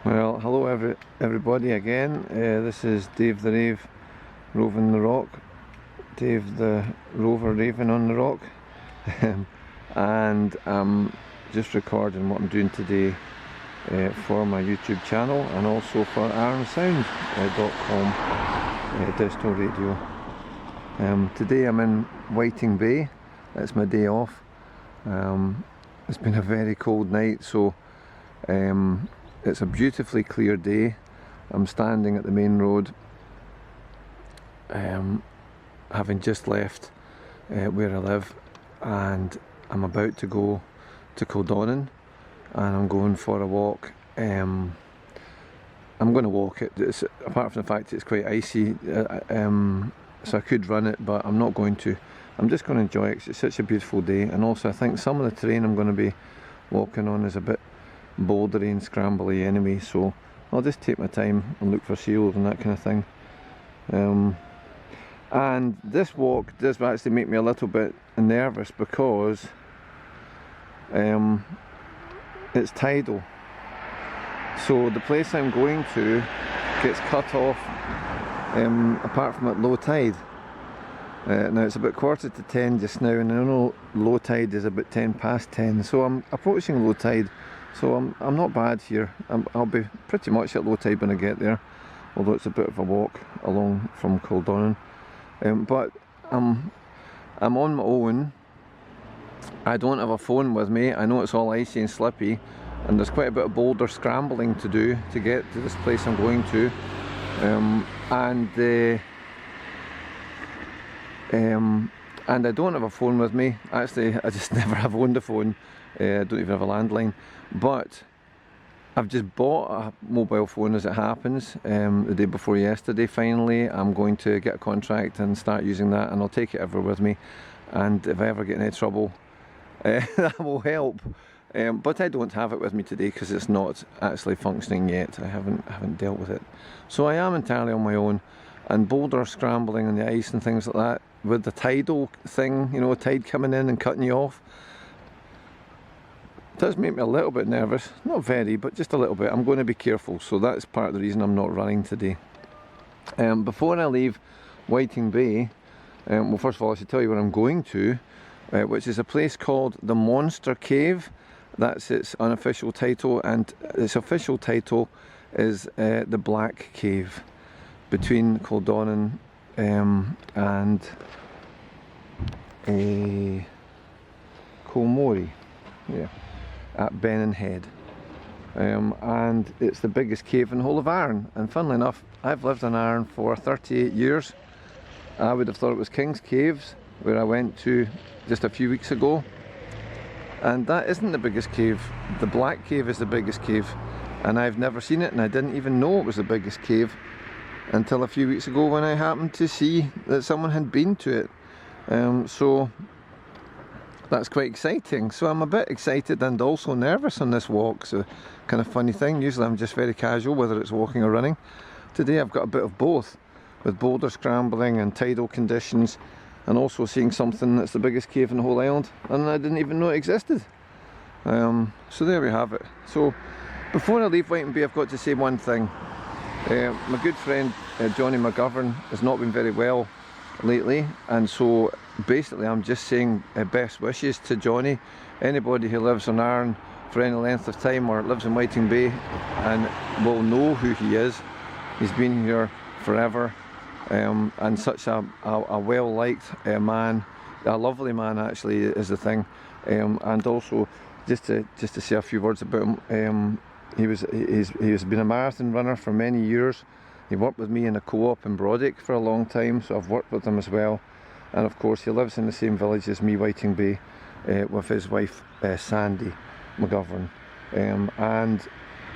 Well, hello everybody again. This is Dave the Rave roving the rock. Dave the Rover raving on the rock. And I'm just recording what I'm doing today for my YouTube channel and also for ArranSound.com digital radio. Today I'm in Whiting Bay. It's my day off. It's been a very cold night, so it's a beautifully clear day. I'm standing at the main road, having just left where I live, and I'm about to go to Kildonan, and I'm going for a walk. I'm going to walk it, apart from the fact it's quite icy, so I could run it, but I'm not going to. I'm just going to enjoy it because it's such a beautiful day, and also I think some of the terrain I'm going to be walking on is a bit bouldery and scrambly anyway, so I'll just take my time and look for seals and that kind of thing. And this walk does actually make me a little bit nervous because it's tidal, so the place I'm going to gets cut off apart from at low tide. Now it's about 9:45 just now, and I know low tide is about 10:10, so I'm approaching low tide, so I'm not bad here. I'll be pretty much at low tide when I get there, although it's a bit of a walk along from Kildonan. But I'm on my own. I don't have a phone with me. I know it's all icy and slippy, and there's quite a bit of boulder scrambling to do to get to this place I'm going to. And I don't have a phone with me. Actually, I just never have owned a phone. I don't even have a landline. But I've just bought a mobile phone as it happens. The day before yesterday, finally, I'm going to get a contract and start using that, and I'll take it everywhere with me. And if I ever get in any trouble, that will help. But I don't have it with me today because it's not actually functioning yet. I haven't dealt with it. So I am entirely on my own. And boulder scrambling on the ice and things like that, with the tidal thing, you know, tide coming in and cutting you off, does make me a little bit nervous. Not very, but just a little bit. I'm going to be careful, so that's part of the reason I'm not running today. Before I leave Whiting Bay, well, first of all I should tell you where I'm going to, which is a place called the Monster Cave. That's its unofficial title, and its official title is the Black Cave, between Kildonan and Kilmorey, yeah, at Bennan Head. And it's the biggest cave in the whole of Arran. And funnily enough, I've lived in Arran for 38 years. I would have thought it was King's Caves, where I went to just a few weeks ago. And that isn't the biggest cave. The Black Cave is the biggest cave. And I've never seen it, and I didn't even know it was the biggest cave until a few weeks ago when I happened to see that someone had been to it. So that's quite exciting. So I'm a bit excited and also nervous on this walk. So kind of funny thing, usually I'm just very casual whether it's walking or running. Today I've got a bit of both, with boulder scrambling and tidal conditions, and also seeing something that's the biggest cave in the whole island, and I didn't even know it existed. So there we have it. So before I leave Whiting Bay, I've got to say one thing. My good friend Johnny McGovern has not been very well lately, and so basically I'm just saying best wishes to Johnny. Anybody who lives in Arran for any length of time or lives in Whiting Bay and will know who he is. He's been here forever, and such a well liked man, a lovely man actually is the thing. And also just to say a few words about him. He's been a marathon runner for many years. He worked with me in a co-op in Brodick for a long time, so I've worked with him as well. And of course he lives in the same village as me, Whiting Bay, with his wife Sandy McGovern. And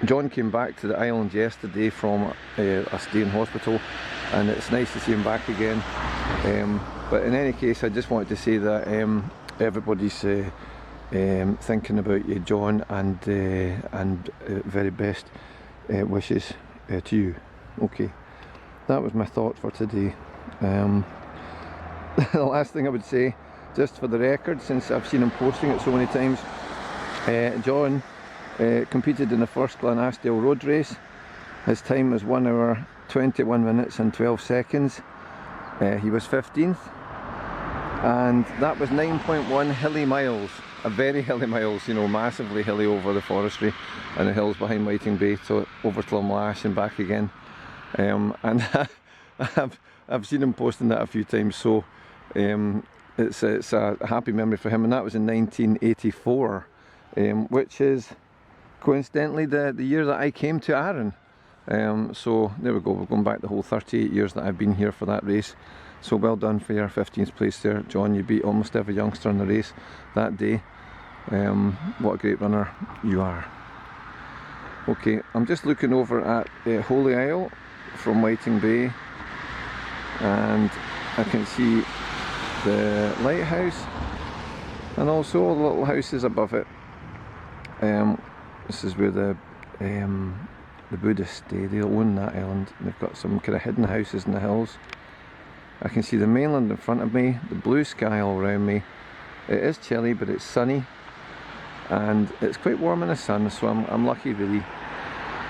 John came back to the island yesterday from a stay in hospital, and it's nice to see him back again. But in any case, I just wanted to say that everybody's thinking about you, John, and very best wishes to you. Okay, that was my thought for today. The last thing I would say, just for the record, since I've seen him posting it so many times, John competed in the first Glenasdale road race. His time was 1 hour 21 minutes and 12 seconds. He was 15th, and that was 9.1 hilly miles. A very hilly miles, you know, massively hilly over the forestry and the hills behind Whiting Bay to over to Lumlash and back again. And I've seen him posting that a few times, so it's a happy memory for him. And that was in 1984, which is coincidentally the year that I came to Arran. So there we go, we're going back the whole 38 years that I've been here for that race. So well done for your 15th place there, John. You beat almost every youngster in the race that day. What a great runner you are. Okay, I'm just looking over at Holy Isle from Whiting Bay, and I can see the lighthouse and also all the little houses above it. This is where the Buddhists stay. They own that island, and they've got some kind of hidden houses in the hills. I can see the mainland in front of me, the blue sky all around me. It is chilly, but it's sunny, and it's quite warm in the sun, so I'm lucky really.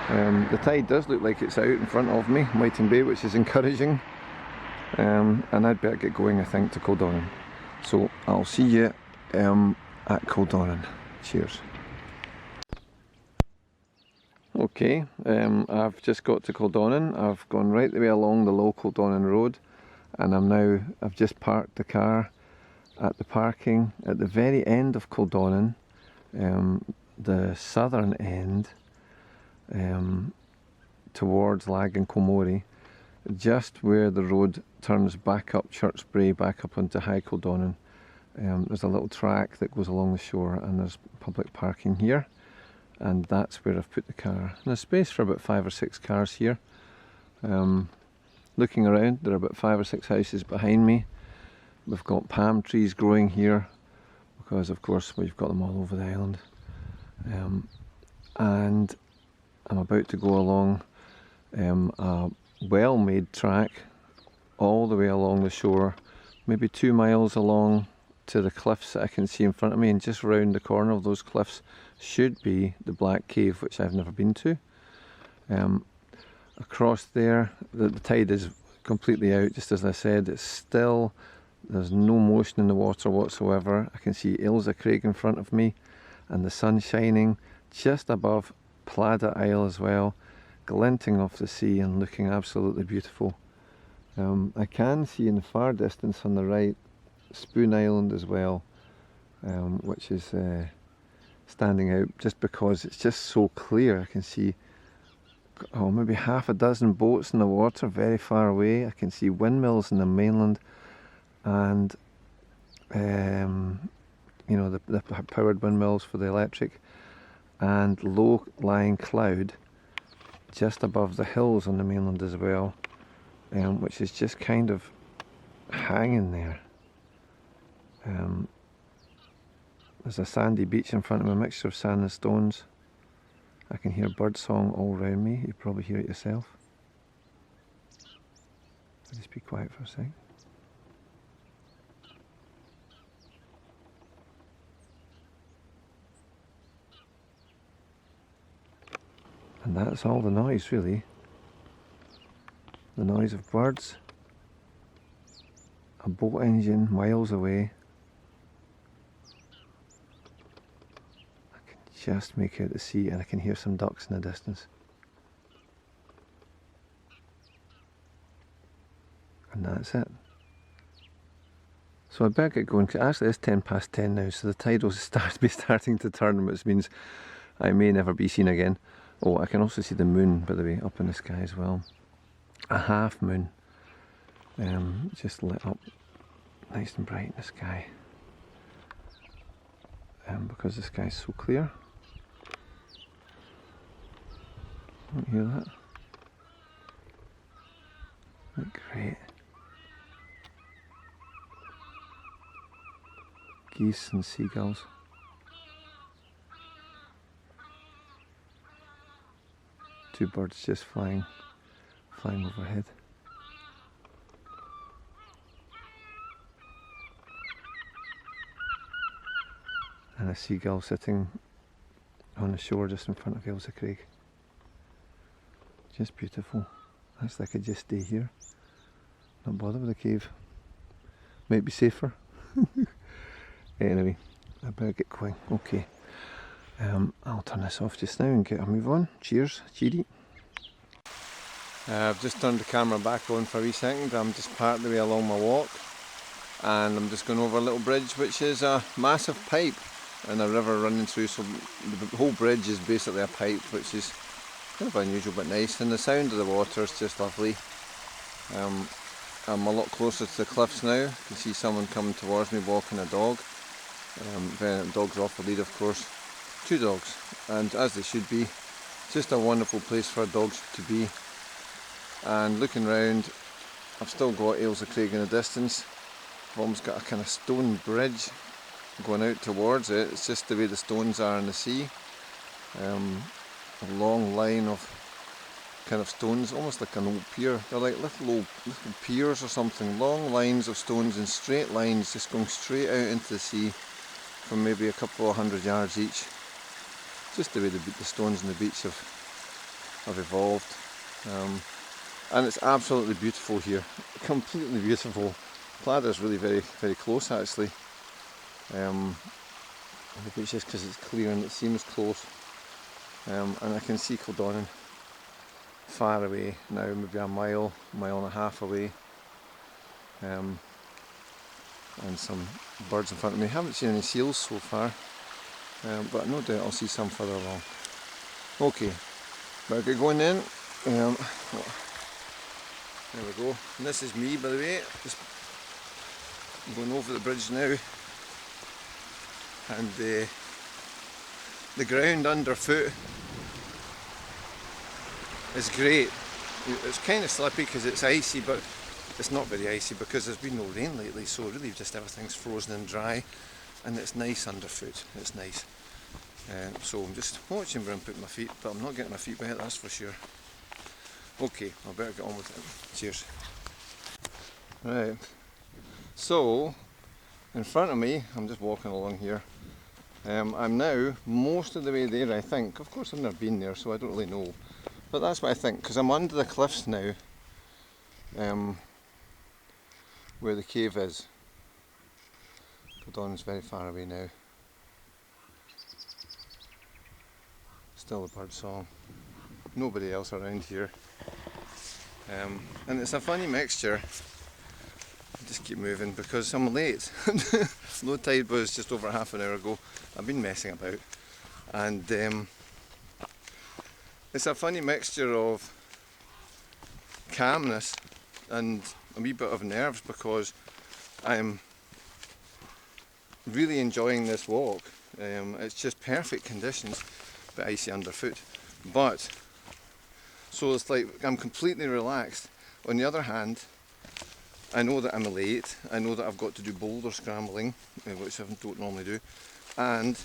The tide does look like it's out in front of me, Whiting Bay, which is encouraging. And I'd better get going, I think, to Kildonan. So I'll see you at Kildonan. Cheers. Okay, I've just got to Kildonan. I've gone right the way along the low Kildonan road, and I've just parked the car at the parking at the very end of Kildonan, the southern end, towards Lag and Kilmorey, just where the road turns back up Church Brae, back up onto High Kildonan. There's a little track that goes along the shore, and there's public parking here, and that's where I've put the car. And there's space for about 5 or 6 cars here. Looking around, there are about 5 or 6 houses behind me. We've got palm trees growing here because, of course, we've got them all over the island. And I'm about to go along a well-made track all the way along the shore, maybe 2 miles along to the cliffs that I can see in front of me, and just round the corner of those cliffs should be the Black Cave, which I've never been to. Across there, the tide is completely out, just as I said. It's still, there's no motion in the water whatsoever. I can see Ailsa Craig in front of me, and the sun shining just above Plada Isle as well, glinting off the sea and looking absolutely beautiful. I can see in the far distance on the right Spoon Island as well, which is standing out just because it's just so clear. I can see maybe half a dozen boats in the water very far away. I can see windmills in the mainland, and you know, the powered windmills for the electric, and low-lying cloud just above the hills on the mainland as well, which is just kind of hanging there. There's a sandy beach in front of me, a mixture of sand and stones. I can hear birdsong all around me. You probably hear it yourself. I'll just be quiet for a sec. And that's all the noise, really. The noise of birds, a boat engine miles away. I can just make out the sea, and I can hear some ducks in the distance. And that's it. So I better get going, 'cause actually it's 10 past 10 now, so the tide will be starting to turn, which means I may never be seen again. Oh, I can also see the moon, by the way, up in the sky as well. A half moon, just lit up nice and bright in the sky, because the sky's so clear. Don't you hear that? Look great. Geese and seagulls. Two birds just flying overhead. And a seagull sitting on the shore just in front of Ailsa Craig. Just beautiful. Actually I could just stay here, not bother with the cave. Might be safer. Anyway, I better get going. Okay. I'll turn this off just now and get a move on. Cheers, cheery. I've just turned the camera back on for a wee second. I'm just part of the way along my walk and I'm just going over a little bridge which is a massive pipe and a river running through, so the whole bridge is basically a pipe, which is kind of unusual but nice, and the sound of the water is just lovely. I'm a lot closer to the cliffs now. You can see someone coming towards me walking a dog. The dog's off the lead, of course. 2 dogs, and as they should be. Just a wonderful place for dogs to be. And looking round, I've still got Ailsa Craig in the distance. I've almost got a kind of stone bridge going out towards it. It's just the way the stones are in the sea. A long line of kind of stones, almost like an old pier. They're like little piers or something. Long lines of stones in straight lines, just going straight out into the sea from maybe a couple of 100 yards each. Just the way the stones on the beach have evolved. And it's absolutely beautiful here. Completely beautiful. Pladder's really very, very close actually. Maybe it's just because it's clear and it seems close. And I can see Kildonan far away now, maybe a mile and a half away. And some birds in front of me. I haven't seen any seals so far, but no doubt I'll see some further along. Okay, better get going then. There we go. And this is me, by the way, just going over the bridge now. And the ground underfoot is great. It's kind of slippy because it's icy, but it's not very icy because there's been no rain lately, so really just everything's frozen and dry, and it's nice underfoot. It's nice. So I'm just watching where I'm putting my feet, but I'm not getting my feet wet, that's for sure. Okay, I better get on with it. Cheers. Right, so in front of me, I'm just walking along here. I'm now most of the way there, I think. Of course I've never been there, so I don't really know, but that's what I think, because I'm under the cliffs now, where the cave is. Kildonan is very far away now. Still the bird song. Nobody else around here. And it's a funny mixture. I just keep moving because I'm late. Low tide was just over half an hour ago. I've been messing about. And it's a funny mixture of calmness and a wee bit of nerves because I'm really enjoying this walk. It's just perfect conditions, but icy underfoot. But so it's like I'm completely relaxed. On the other hand, I know that I'm late. I know that I've got to do boulder scrambling, which I don't normally do, and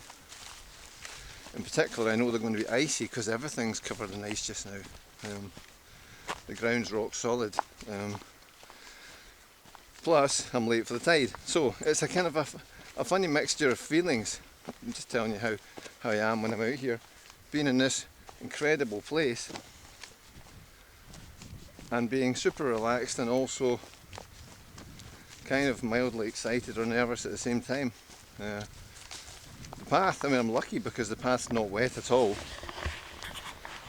in particular I know they're going to be icy because everything's covered in ice just now. The ground's rock solid. Plus I'm late for the tide, so it's a kind of a funny mixture of feelings. I'm just telling you how I am when I'm out here, being in this incredible place and being super relaxed and also kind of mildly excited or nervous at the same time. The path, I mean, I'm lucky because the path's not wet at all,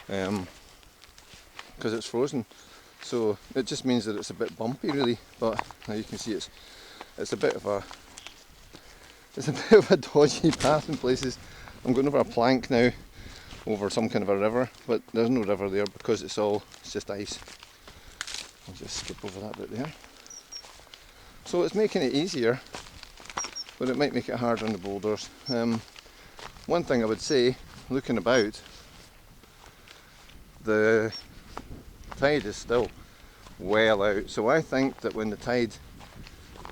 because it's frozen, so it just means that it's a bit bumpy really, but now you can see it's a bit of a dodgy path in places. I'm going over a plank now over some kind of a river, but there's no river there because it's just ice. I'll just skip over that bit there. So it's making it easier, but it might make it harder on the boulders. One thing I would say, looking about, the tide is still well out, so I think that when the tide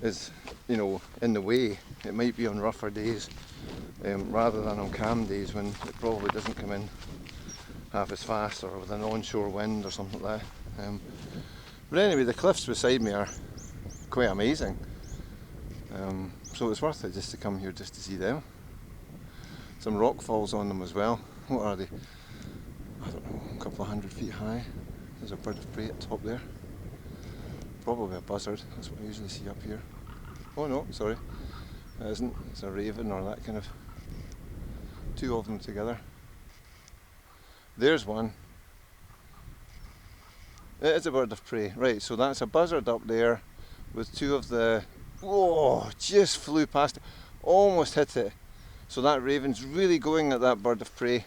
is, in the way, it might be on rougher days rather than on calm days when it probably doesn't come in half as fast or with an onshore wind or something like that. But anyway, the cliffs beside me are quite amazing, so it's worth it just to come here just to see them. Some rock falls on them as well. what are they? I don't know, a couple of 100 feet high. There's a bird of prey at the top there. Probably a buzzard, that's what I usually see up here. Oh no, sorry, it isn't. It's a raven or that kind of, two of them together. There's one. It is a bird of prey, right, so that's a buzzard up there with two of the, whoa, just flew past it, almost hit it. So that raven's really going at that bird of prey.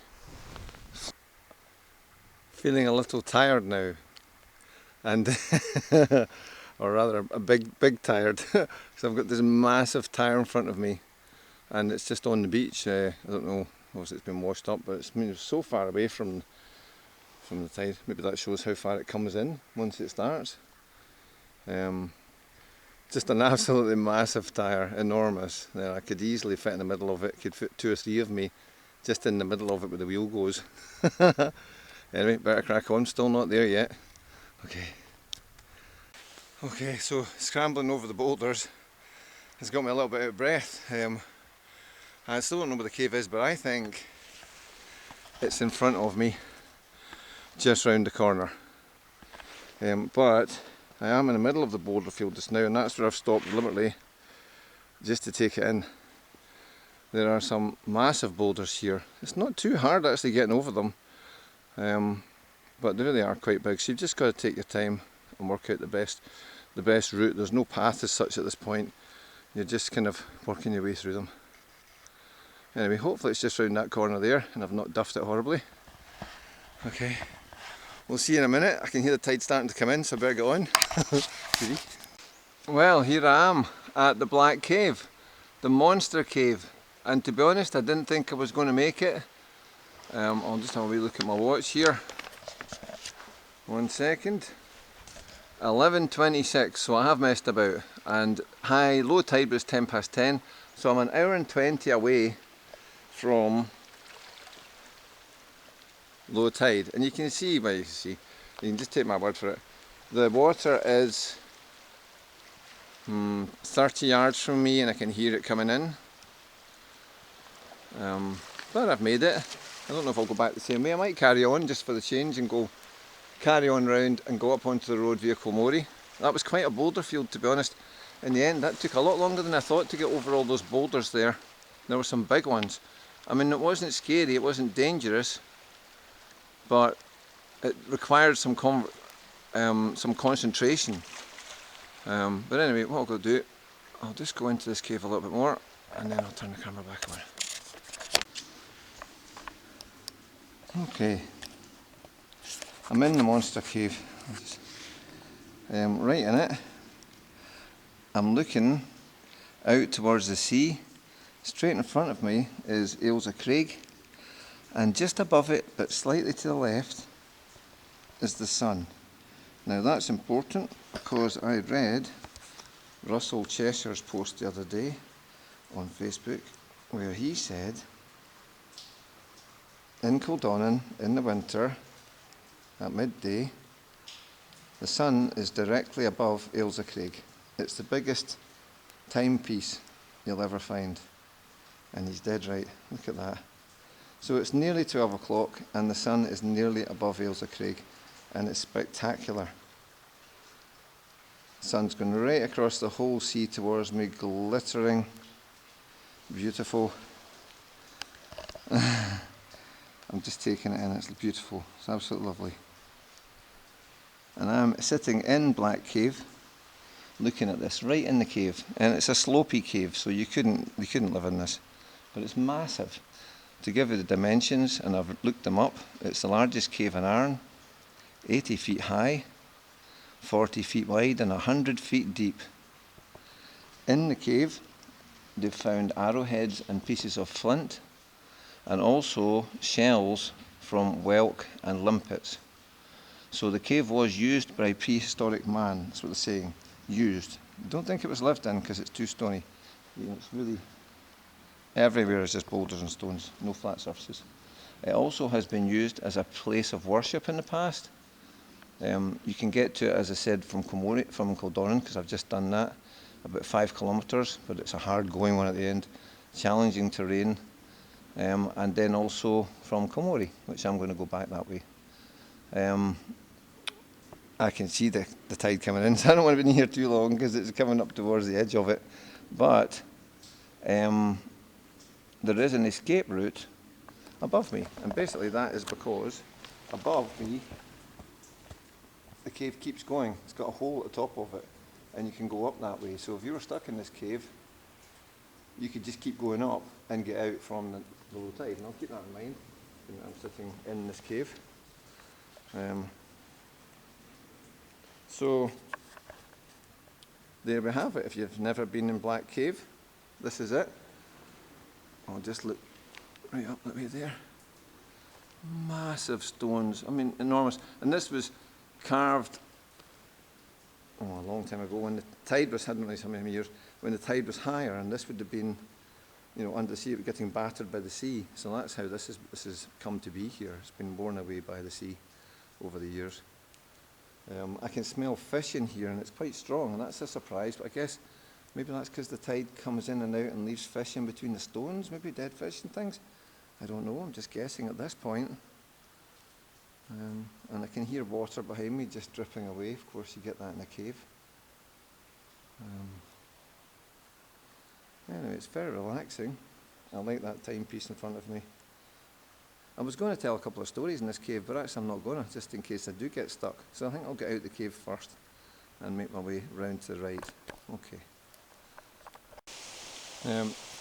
Feeling a little tired now, and or rather a big tired, because I've got this massive tyre in front of me, and it's just on the beach. I don't know, obviously it's been washed up, but it's moved so far away from the tide. Maybe that shows how far it comes in once it starts. Just an absolutely massive tyre, enormous. I could easily fit in the middle of it, could fit 2 or 3 of me just in the middle of it where the wheel goes. Anyway, better crack on, still not there yet. Okay, so scrambling over the boulders has got me a little bit out of breath. I still don't know where the cave is, but I think it's in front of me, just round the corner. But I am in the middle of the boulder field just now, and that's where I've stopped deliberately just to take it in. There are some massive boulders here. It's not too hard actually getting over them, but they really are quite big, so you've just got to take your time and work out the best route. There's no path as such at this point, you're just kind of working your way through them. Anyway, hopefully it's just round that corner there and I've not duffed it horribly. Okay, we'll see in a minute. I can hear the tide starting to come in, so I better get on. Well, here I am at the Black Cave, the monster cave, and to be honest I didn't think I was going to make it. I'll just have a wee look at my watch here. 1 second. 11:26, so I have messed about, and low tide was 10 past 10, so I'm an hour and 20 away from low tide, and you can see, well, you can just take my word for it, the water is 30 yards from me and I can hear it coming in. But I've made it. I don't know if I'll go back the same way. I might carry on just for the change and carry on round and go up onto the road via Kilmorey. That was quite a boulder field, to be honest. In the end, that took a lot longer than I thought to get over all those boulders there. There were some big ones. I mean, it wasn't scary, it wasn't dangerous, but it required some concentration. But anyway, what I'll go do, I'll just go into this cave a little bit more and then I'll turn the camera back on. Okay, I'm in the monster cave, right in it. I'm looking out towards the sea. Straight in front of me is Ailsa Craig, and just above it, but slightly to the left, is the sun. Now that's important because I read Russell Cheshire's post the other day on Facebook where he said in Kildonan in the winter at midday the sun is directly above Ailsa Craig. It's the biggest timepiece you'll ever find, and he's dead right. Look at that. So it's nearly 12 o'clock and the sun is nearly above Ailsa Craig, and it's spectacular. The sun's going right across the whole sea towards me, glittering, beautiful. I'm just taking it in, it's beautiful, it's absolutely lovely. And I'm sitting in Black Cave, looking at this, right in the cave. And it's a slopey cave, so you couldn't live in this. But it's massive. To give you the dimensions, and I've looked them up, it's the largest cave in Arran, 80 feet high, 40 feet wide and 100 feet deep. In the cave, they've found arrowheads and pieces of flint, and also shells from whelk and limpets. So the cave was used by prehistoric man, that's what they're saying, used. I don't think it was lived in because it's too stony. It's really, everywhere is just boulders and stones, no flat surfaces. It also has been used as a place of worship in the past. You can get to it, as I said, from Kildonan, because I've just done that, about 5 kilometres, but it's a hard going one at the end. Challenging terrain, and then also from Komori, which I'm going to go back that way. I can see the tide coming in, so I don't want to be in here too long because it's coming up towards the edge of it. But there is an escape route above me, and basically that is because above me the cave keeps going. It's got a hole at the top of it, and you can go up that way. So if you were stuck in this cave, you could just keep going up and get out from the low tide. And I'll keep that in mind when I'm sitting in this cave. So there we have it. If you've never been in Black Cave, this is it. I'll just look right up that way there. Massive stones, I mean enormous. And this was carved a long time ago when the tide was, I don't know how many years, when the tide was higher, and this would have been, you know, under the sea, getting battered by the sea. So that's how this has come to be here. It's been worn away by the sea over the years. I can smell fish in here, and it's quite strong, and that's a surprise. But I guess maybe that's because the tide comes in and out and leaves fish in between the stones, maybe dead fish and things. I don't know, I'm just guessing at this point. And I can hear water behind me just dripping away. Of course, you get that in a cave. Anyway, it's very relaxing. I like that timepiece in front of me. I was going to tell a couple of stories in this cave, but actually I'm not going to, just in case I do get stuck. So I think I'll get out the cave first and make my way round to the right. Okay.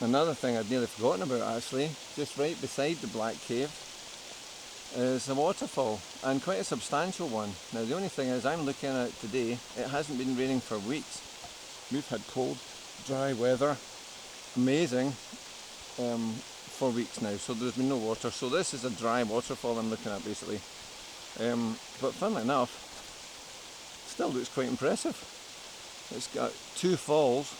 Another thing I'd nearly forgotten about actually, just right beside the Black Cave, is a waterfall, and quite a substantial one. Now the only thing is, I'm looking at it today, it hasn't been raining for weeks. We've had cold, dry weather, amazing, for weeks now, so there's been no water. So this is a dry waterfall I'm looking at basically. But funnily enough, still looks quite impressive. It's got 2 falls.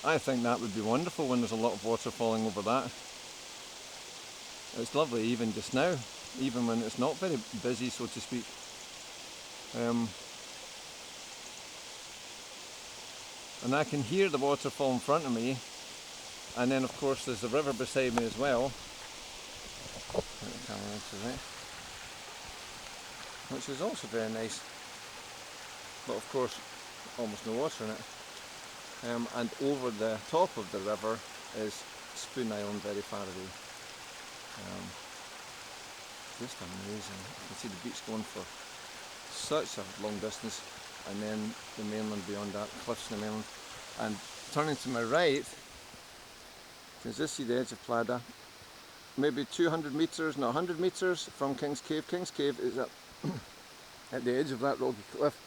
I think that would be wonderful when there's a lot of water falling over that. It's lovely even just now, even when it's not very busy, so to speak. And I can hear the waterfall in front of me, and then of course there's the river beside me as well, which is also very nice, but of course almost no water in it. And over the top of the river is Spoon Island, very far away. Just amazing. You can see the beach going for such a long distance, and then the mainland beyond that, cliffs in the mainland. And turning to my right, you can just see the edge of Plada. Maybe 200 metres, no 100 metres from King's Cave. King's Cave is at the edge of that rocky cliff,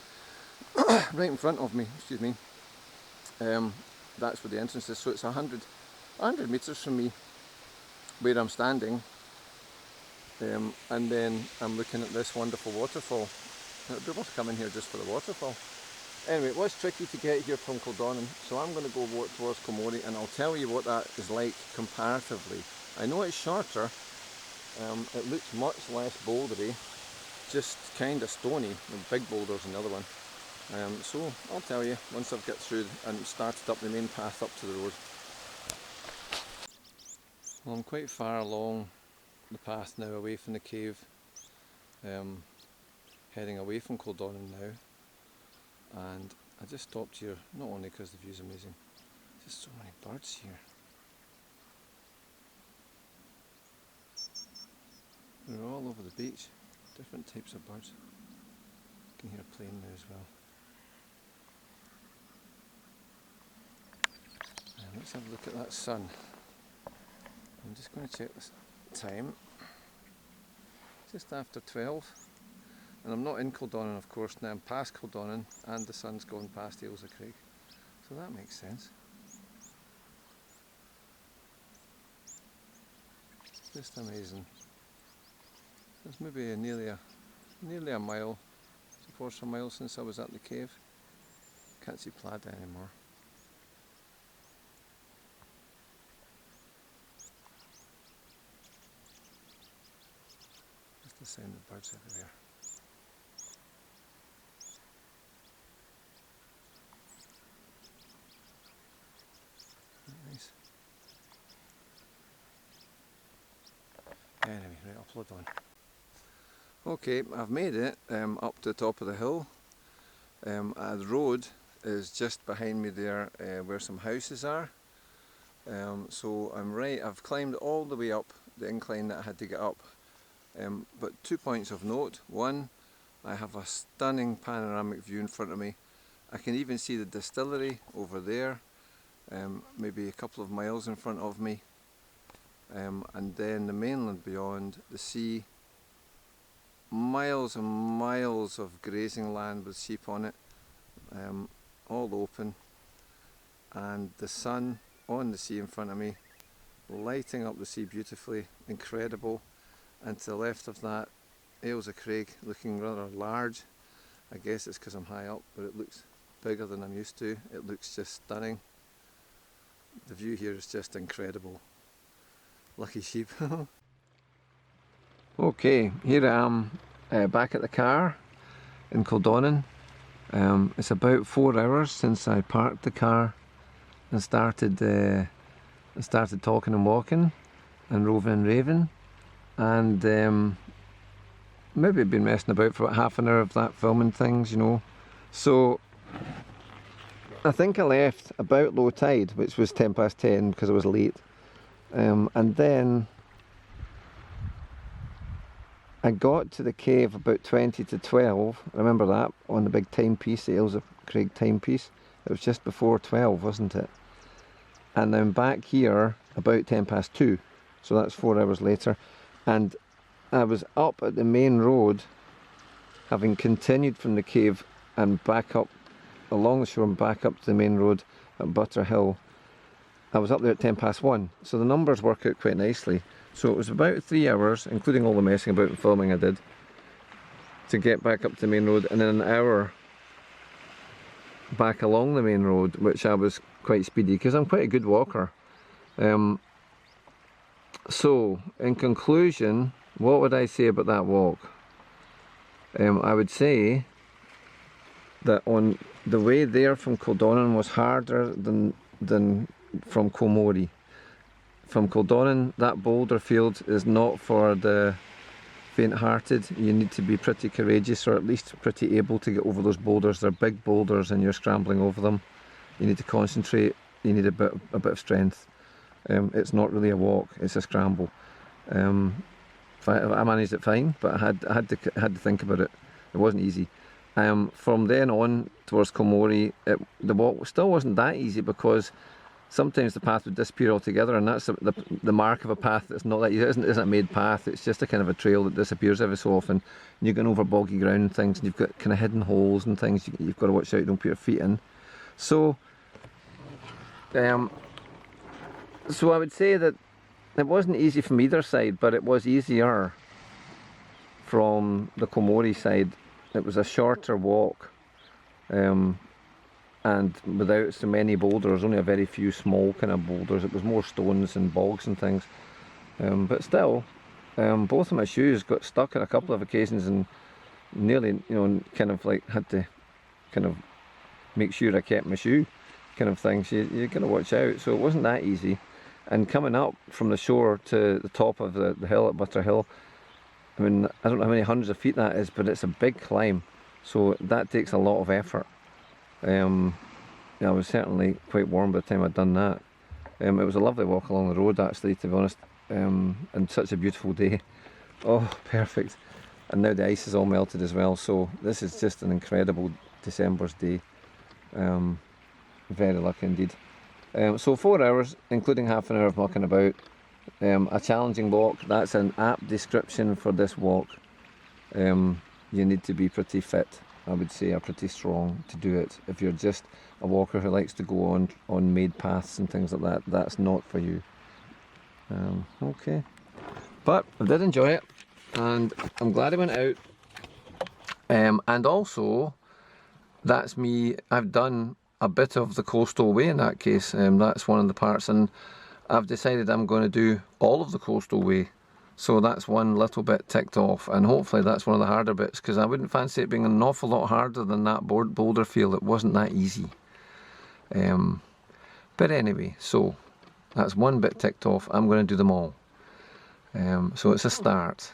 right in front of me, excuse me. That's where the entrance is, so it's 100 metres from me where I'm standing, and then I'm looking at this wonderful waterfall. It would be worth coming here just for the waterfall. Anyway, it was tricky to get here from Kildonan, so I'm going to go walk towards Komori, and I'll tell you what that is like comparatively. I know it's shorter, it looks much less bouldery, just kind of stony, the big boulders in the other one. So I'll tell you once I've got through and started up the main path up to the road. Well, I'm quite far along the path now, away from the cave, heading away from Kildonan now, and I just stopped here not only because the view's amazing, just so many birds here. They're all over the beach, different types of birds. You can hear a plane now as well. And let's have a look at that sun. I'm just going to check this time. Just after 12. And I'm not in Kildonan, of course, now I'm past Kildonan, and the sun's gone past Ailsa Craig. So that makes sense. Just amazing. It's maybe nearly a mile, 3/4 mile since I was at the cave. Can't see Plada anymore. Just the sound of birds everywhere. Nice. upload on. Okay, I've made it up to the top of the hill. The road is just behind me there where some houses are. So I've climbed all the way up the incline that I had to get up. But 2 points of note. One, I have a stunning panoramic view in front of me. I can even see the distillery over there, maybe a couple of miles in front of me. And then the mainland beyond, the sea, miles and miles of grazing land with sheep on it, all open, and the sun on the sea in front of me, lighting up the sea beautifully, incredible. And to the left of that, Ailsa Craig, looking rather large. I guess it's because I'm high up, but it looks bigger than I'm used to. It looks just stunning. The view here is just incredible. Lucky sheep. Okay, here I am back at the car in Kildonan. It's about 4 hours since I parked the car and started talking and walking and roving and raving, and maybe been messing about for about half an hour of that, filming things, you know. So I think I left about low tide, which was 10:10 because I was late. And then I got to the cave about 20 to 12. I remember that on the big timepiece, the Ailsa Craig timepiece. It was just before 12, wasn't it? And I'm back here about 2:10, so that's 4 hours later. And I was up at the main road, having continued from the cave and back up along the shore and back up to the main road at Butter Hill. I was up there at 1:10, so the numbers work out quite nicely. So it was about 3 hours, including all the messing about and filming I did, to get back up to the main road, and then an hour back along the main road, which I was quite speedy because I'm quite a good walker. So in conclusion, what would I say about that walk? I would say that on the way there from Kildonan was harder than from Kilmorey. From Kildonan, that boulder field is not for the faint-hearted. You need to be pretty courageous, or at least pretty able to get over those boulders. They're big boulders and you're scrambling over them. You need to concentrate, you need a bit of strength. It's not really a walk, it's a scramble. I managed it fine, but I had to think about it. It wasn't easy. From then on towards Kilmorey, the walk still wasn't that easy, because sometimes the path would disappear altogether, and that's the mark of a path that's not that easy. It isn't a made path, it's just a kind of a trail that disappears every so often. And you're going over boggy ground and things, and you've got kind of hidden holes and things you've got to watch out, don't put your feet in. So I would say that it wasn't easy from either side, but it was easier from the Kilmorey side. It was a shorter walk, and without so many boulders, only a very few small kind of boulders. It was more stones and bogs and things, but still, both of my shoes got stuck on a couple of occasions, and nearly, kind of like had to kind of make sure I kept my shoe, kind of thing. So you're going to watch out. So it wasn't that easy. And coming up from the shore to the top of the hill at Butter Hill, I mean, I don't know how many hundreds of feet that is, but it's a big climb, so that takes a lot of effort. I was certainly quite warm by the time I'd done that. It was a lovely walk along the road, actually, to be honest, and such a beautiful day. Oh, perfect. And now the ice is all melted as well, so this is just an incredible December's day. Very lucky indeed. So 4 hours, including half an hour of mucking about. A challenging walk, that's an apt description for this walk. You need to be pretty fit, I would say, or pretty strong to do it. If you're just a walker who likes to go on made paths and things like that, that's not for you. Okay, but I did enjoy it, and I'm glad I went out. And also, that's me, I've done a bit of the coastal way in that case. That's one of the parts, and I've decided I'm going to do all of the coastal way. So that's one little bit ticked off, and hopefully that's one of the harder bits, because I wouldn't fancy it being an awful lot harder than that boulder field. It wasn't that easy. But anyway, so that's one bit ticked off. I'm going to do them all. So it's a start.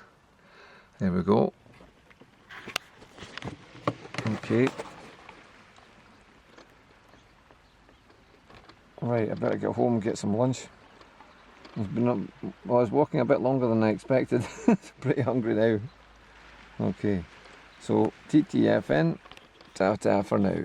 There we go. Okay. Right, I better get home and get some lunch. I've been up, well, I was walking a bit longer than I expected. Pretty hungry now. Okay, so TTFN, ta-ta for now.